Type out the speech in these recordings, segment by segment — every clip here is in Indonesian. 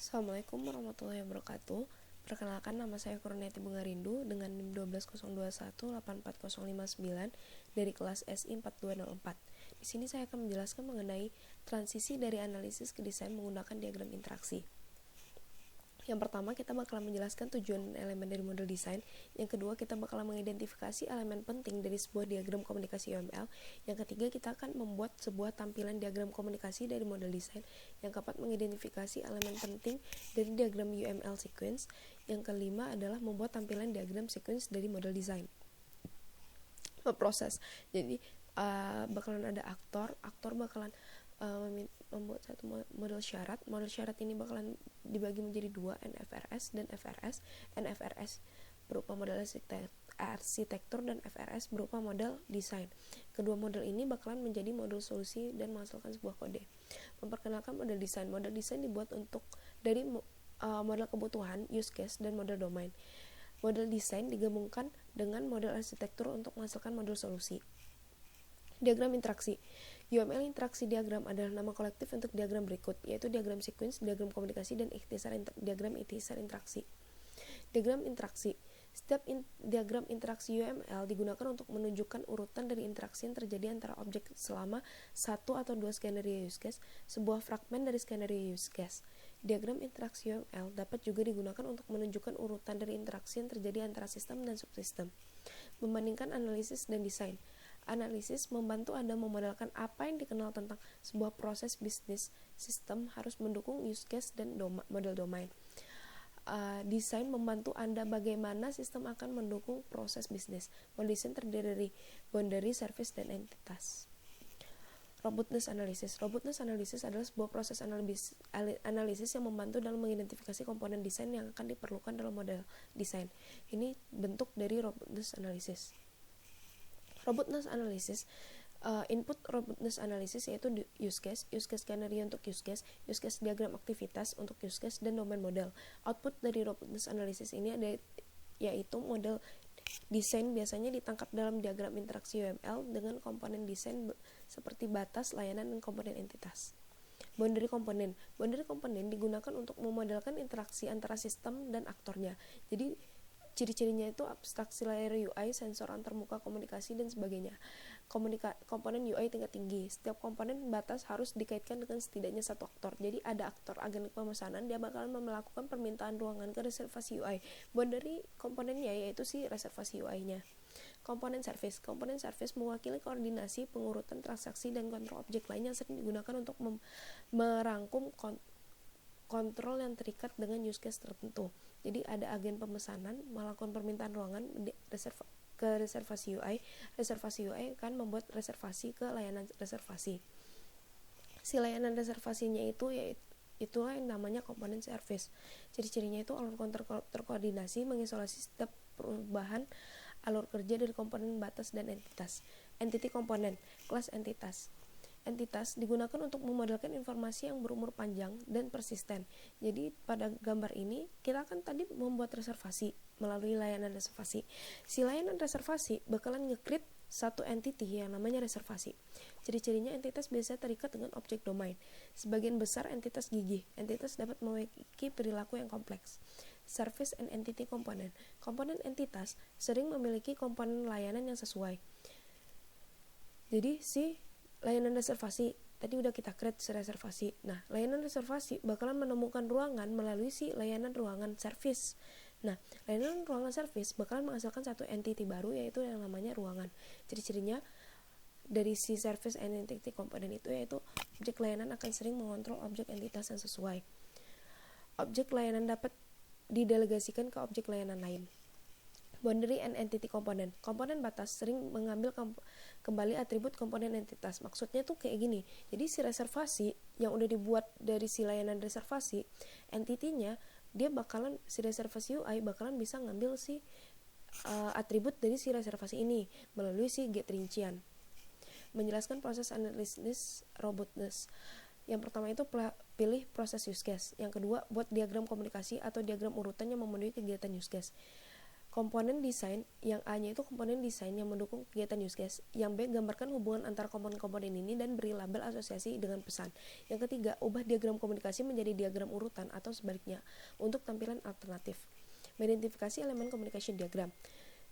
Assalamualaikum warahmatullahi wabarakatuh. Perkenalkan, nama saya Kurniati Bunga Rindu dengan NIM 12021844059 dari kelas SI 4204. Di sini saya akan menjelaskan mengenai transisi dari analisis ke desain menggunakan diagram interaksi. Yang pertama, kita bakalan menjelaskan tujuan elemen dari model desain. Yang kedua, kita bakalan mengidentifikasi elemen penting dari sebuah diagram komunikasi UML. Yang ketiga, kita akan membuat sebuah tampilan diagram komunikasi dari model desain. Yang keempat, mengidentifikasi elemen penting dari diagram UML sequence. Yang kelima adalah membuat tampilan diagram sequence dari model desain. Proses. Jadi bakalan ada aktor bakalan membuat satu model syarat. Model syarat ini bakalan dibagi menjadi dua, NFRS dan FRS. NFRS berupa model arsitektur dan FRS berupa model desain. Kedua model ini bakalan menjadi model solusi dan menghasilkan sebuah kode. Memperkenalkan model desain. Model desain dibuat dari model kebutuhan, use case, dan model domain. Model desain digabungkan dengan model arsitektur untuk menghasilkan model solusi. Diagram interaksi. UML interaksi diagram adalah nama kolektif untuk diagram berikut, yaitu diagram sequence, diagram komunikasi, dan diagram ikhtisar interaksi. Diagram interaksi. Setiap diagram interaksi UML digunakan untuk menunjukkan urutan dari interaksi yang terjadi antara objek selama satu atau dua skenario use case, sebuah fragmen dari skenario use case. Diagram interaksi UML dapat juga digunakan untuk menunjukkan urutan dari interaksi yang terjadi antara sistem dan subsistem. Membandingkan analisis dan desain. Analisis membantu Anda memodelkan apa yang dikenal tentang sebuah proses bisnis. Sistem harus mendukung use case dan model domain. Desain membantu Anda bagaimana sistem akan mendukung proses bisnis. Model desain terdiri dari boundary, service, dan entitas. Robustness analysis. Robustness analysis adalah sebuah proses analisis yang membantu dalam mengidentifikasi komponen desain yang akan diperlukan dalam model desain. Ini bentuk dari robustness analysis. Robustness analysis, input robustness analysis yaitu use case skenario untuk use case diagram aktivitas untuk use case, dan domain model. Output dari robustness analysis ini ada yaitu model desain biasanya ditangkap dalam diagram interaksi UML dengan komponen desain seperti batas, layanan, dan komponen entitas. Boundary komponen digunakan untuk memodelkan interaksi antara sistem dan aktornya. Jadi ciri-cirinya itu abstraksi layer UI, sensor antarmuka, komunikasi, dan sebagainya. Komponen UI tingkat tinggi. Setiap komponen batas harus dikaitkan dengan setidaknya satu aktor. Jadi ada aktor agen pemesanan, dia bakalan melakukan permintaan ruangan ke reservasi UI. Boundary komponennya yaitu si reservasi UI-nya. Komponen service mewakili koordinasi, pengurutan transaksi, dan kontrol objek lain yang sering digunakan untuk merangkum kontrol yang terikat dengan use case tertentu. Jadi ada agen pemesanan melakukan permintaan ruangan ke reservasi UI. Reservasi UI kan membuat reservasi ke layanan reservasi. Si layanan reservasinya itulah yang namanya komponen service. Ciri-cirinya itu alur terkoordinasi, mengisolasi setiap perubahan alur kerja dari komponen batas dan entitas. Entity komponen, kelas entitas. Entitas digunakan untuk memodelkan informasi yang berumur panjang dan persisten. Jadi pada gambar ini kita akan tadi membuat reservasi melalui layanan reservasi. Si layanan reservasi bakalan nge-create satu entity yang namanya reservasi. Ciri-cirinya entitas biasanya terikat dengan objek domain. Sebagian besar entitas gigih. Entitas dapat memiliki perilaku yang kompleks. Service and entity component. Komponen entitas sering memiliki komponen layanan yang sesuai. Jadi si layanan reservasi tadi udah kita create reservasi. Nah, layanan reservasi bakalan menemukan ruangan melalui si layanan ruangan service. Nah, layanan ruangan service bakalan menghasilkan satu entity baru yaitu yang namanya ruangan. Ciri-cirinya dari si service and entity component itu yaitu objek layanan akan sering mengontrol objek entitas yang sesuai. Objek layanan dapat didelegasikan ke objek layanan lain. Boundary and entity component. Komponen batas sering mengambil kembali atribut komponen entitas. Maksudnya tuh kayak gini. Jadi si reservasi yang udah dibuat dari si layanan reservasi, entity-nya si reservasi UI bakalan bisa ngambil si atribut dari si reservasi ini melalui si get rincian. Menjelaskan proses analisis robustness. Yang pertama itu pilih proses use case. Yang kedua, buat diagram komunikasi atau diagram urutan yang memenuhi kegiatan use case. komponen desain, yang A-nya itu komponen desain yang mendukung kegiatan use case. Yang B, gambarkan hubungan antara komponen-komponen ini dan beri label asosiasi dengan pesan. Yang ketiga, ubah diagram komunikasi menjadi diagram urutan atau sebaliknya untuk tampilan alternatif. Mengidentifikasi elemen communication diagram.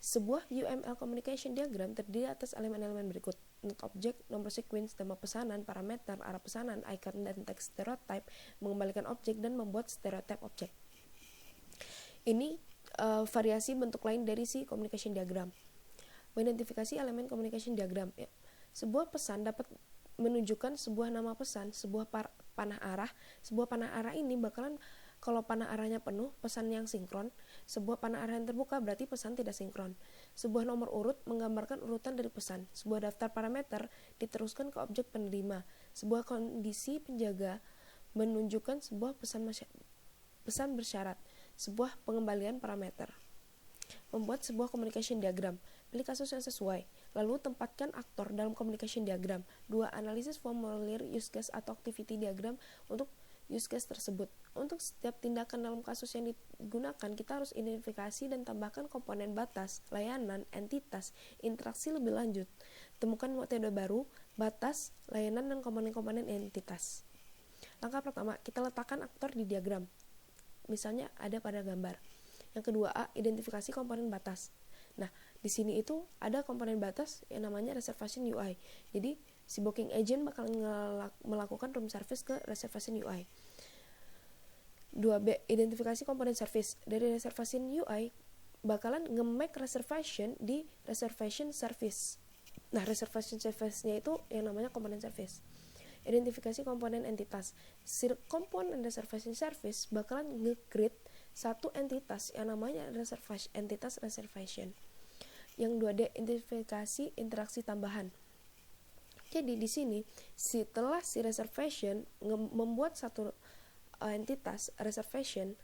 Sebuah UML communication diagram terdiri atas elemen-elemen berikut: not object, nomor sequence, tema pesanan, parameter, arah pesanan, icon, dan teks stereotype, mengembalikan objek, dan membuat stereotype objek. Ini variasi bentuk lain dari si communication diagram. Mengidentifikasi elemen communication diagram. Ya. Sebuah pesan dapat menunjukkan sebuah nama pesan, sebuah panah arah. Sebuah panah arah ini bakalan, kalau panah arahnya penuh, pesan yang sinkron. Sebuah panah arah yang terbuka berarti pesan tidak sinkron. Sebuah nomor urut menggambarkan urutan dari pesan. Sebuah daftar parameter diteruskan ke objek penerima. Sebuah kondisi penjaga menunjukkan sebuah pesan bersyarat. Sebuah pengembalian parameter. Membuat sebuah communication diagram. Pilih kasus yang sesuai. Lalu tempatkan aktor dalam communication diagram. 2. Analisis formulir use case atau activity diagram untuk use case tersebut. Untuk setiap tindakan dalam kasus yang digunakan, kita harus identifikasi dan tambahkan komponen batas, layanan, entitas, interaksi lebih lanjut. Temukan metode baru, batas, layanan, dan komponen-komponen entitas. Langkah pertama, kita letakkan aktor di diagram. Misalnya ada pada gambar. Yang kedua, A, identifikasi komponen batas. Nah, di sini itu ada komponen batas yang namanya reservation UI. Jadi, si booking agent bakal melakukan room service ke reservation UI. 2B, identifikasi komponen service. Dari reservation UI bakalan nge-make reservation di reservation service. Nah, reservation service-nya itu yang namanya komponen service. Identifikasi komponen entitas. Si komponen reservation service bakalan nge-create satu entitas yang namanya entitas reservation. Yang 2D, identifikasi interaksi tambahan. Jadi di sini setelah si reservation membuat satu entitas reservation,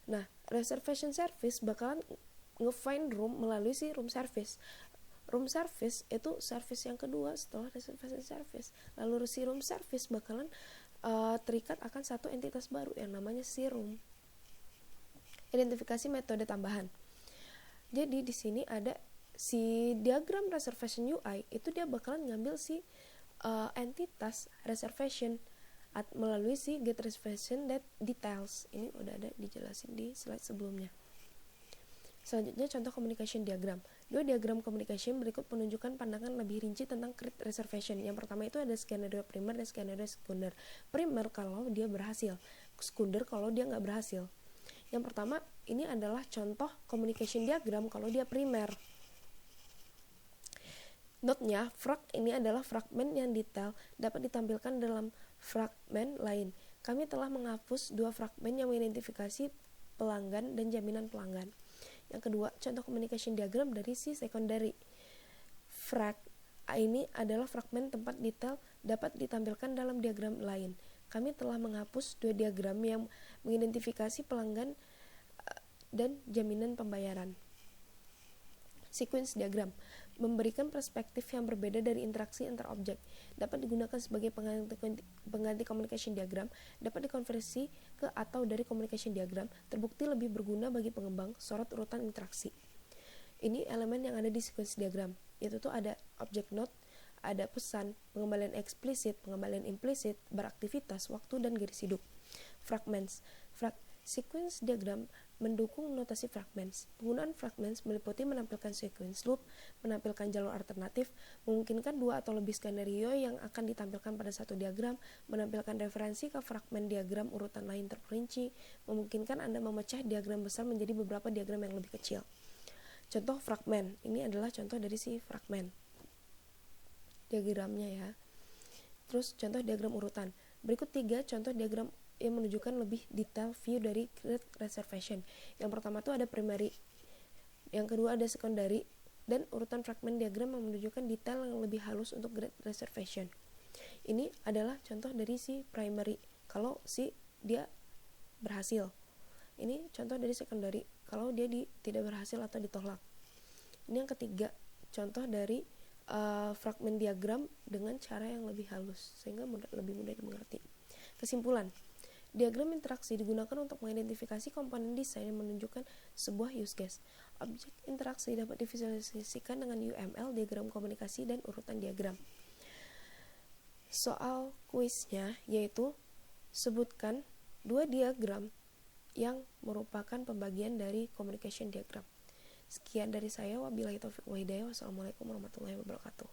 nah reservation service bakalan nge-find room melalui si room service. Room service itu service yang kedua setelah reservation service. Lalu si room service bakalan terikat akan satu entitas baru yang namanya si room. Identifikasi metode tambahan. Jadi di sini ada si diagram reservation UI itu dia bakalan ngambil si entitas reservation melalui si get reservation details. Ini udah ada dijelasin di slide sebelumnya. Selanjutnya contoh communication diagram. 2 diagram communication berikut menunjukkan pandangan lebih rinci tentang create reservation. Yang pertama itu ada skenario primer dan skenario sekunder. Primer kalau dia berhasil, sekunder kalau dia nggak berhasil. Yang pertama ini adalah contoh communication diagram kalau dia primer. Note-nya, ini adalah fragmen yang detail dapat ditampilkan dalam fragmen lain. Kami telah menghapus 2 fragmen yang mengidentifikasi pelanggan dan jaminan pelanggan. Yang kedua, contoh communication diagram dari si secondary. Ini adalah fragmen tempat detail dapat ditampilkan dalam diagram lain. Kami telah menghapus 2 diagram yang mengidentifikasi pelanggan dan jaminan pembayaran. Sequence diagram memberikan perspektif yang berbeda dari interaksi antar objek. Dapat digunakan sebagai pengganti communication diagram, dapat dikonversi ke atau dari communication diagram, terbukti lebih berguna bagi pengembang, sorot urutan interaksi. Ini elemen yang ada di sequence diagram, yaitu tuh ada object node, ada pesan, pengembalian eksplisit, pengembalian implisit, beraktivitas, waktu, dan garis hidup. Fragments. Sequence diagram mendukung notasi fragments. Penggunaan fragments meliputi menampilkan sequence loop, menampilkan jalur alternatif, memungkinkan 2 atau lebih skenario yang akan ditampilkan pada satu diagram, menampilkan referensi ke fragmen diagram urutan lain terperinci, memungkinkan Anda memecah diagram besar menjadi beberapa diagram yang lebih kecil. Contoh fragmen, ini adalah contoh dari si fragmen diagramnya ya. Terus contoh diagram urutan. Berikut 3 contoh diagram yang menunjukkan lebih detail view dari create reservation. Yang pertama itu ada primary, yang kedua ada secondary, dan urutan fragmen diagram yang menunjukkan detail yang lebih halus untuk create reservation. Ini adalah contoh dari si primary kalau si dia berhasil. Ini contoh dari secondary kalau dia tidak berhasil atau ditolak. Ini yang ketiga, contoh dari fragmen diagram dengan cara yang lebih halus sehingga lebih mudah dimengerti. Kesimpulan, diagram interaksi digunakan untuk mengidentifikasi komponen desain yang menunjukkan sebuah use case. Objek interaksi dapat divisualisasikan dengan UML, diagram komunikasi, dan urutan diagram. Soal kuisnya yaitu sebutkan 2 diagram yang merupakan pembagian dari communication diagram. Sekian dari saya, wabillahi taufiq wa hidayah. Wassalamualaikum warahmatullahi wabarakatuh.